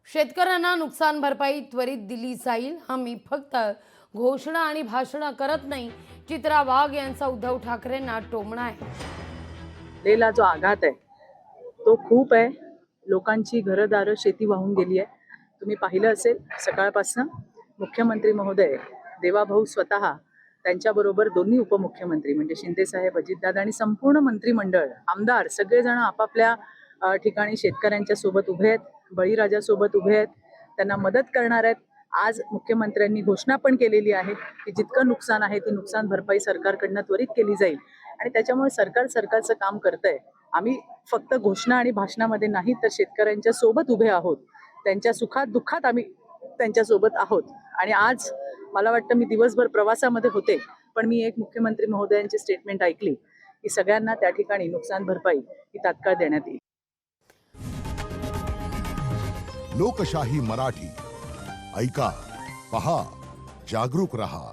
शेतकऱ्यांना नुकसान भरपाई त्वरित दिली जाईल. आम्ही फक्त घोषणा आणि भाषणं करत नाही. चित्रा वाघ यांचा उद्धव ठाकरेंना टोमणा आहे. झालेला जो आघात आहे तो खूप आहे. लोकांची घरदारं शेती वाहून गेली आहे. तुम्ही पाहिलं असेल सकाळपासून मुख्यमंत्री महोदय देवाभाऊ स्वतः त्यांच्याबरोबर दोन्ही उपमुख्यमंत्री म्हणजे शिंदे साहेब, अजितदादा आणि संपूर्ण मंत्रिमंडळ, आमदार सगळेजण आपापल्या ठिकाणी शेतकऱ्यांच्या सोबत उभे आहेत, बळीराजा सोबत उभे आहेत, त्यांना मदत करणार आहेत. आज मुख्यमंत्र्यांनी घोषणा पण केलेली आहे की जितकं नुकसान आहे ती नुकसान भरपाई सरकारकडनं त्वरित केली जाईल आणि त्याच्यामुळे सरकारचं काम करतंय. आम्ही फक्त घोषणा आणि भाषणामध्ये नाही तर शेतकऱ्यांच्या सोबत उभे आहोत. त्यांच्या सुखात दुःखात आम्ही त्यांच्या सोबत आहोत. आणि आज मला वाटतं मी दिवसभर प्रवासामध्ये होते पण मी एक मुख्यमंत्री महोदयांची स्टेटमेंट ऐकली की सगळ्यांना त्या ठिकाणी नुकसान भरपाई ही तात्काळ देण्यात येईल. लोकशाही मराठी ऐका, पहा, जागरूक रहा.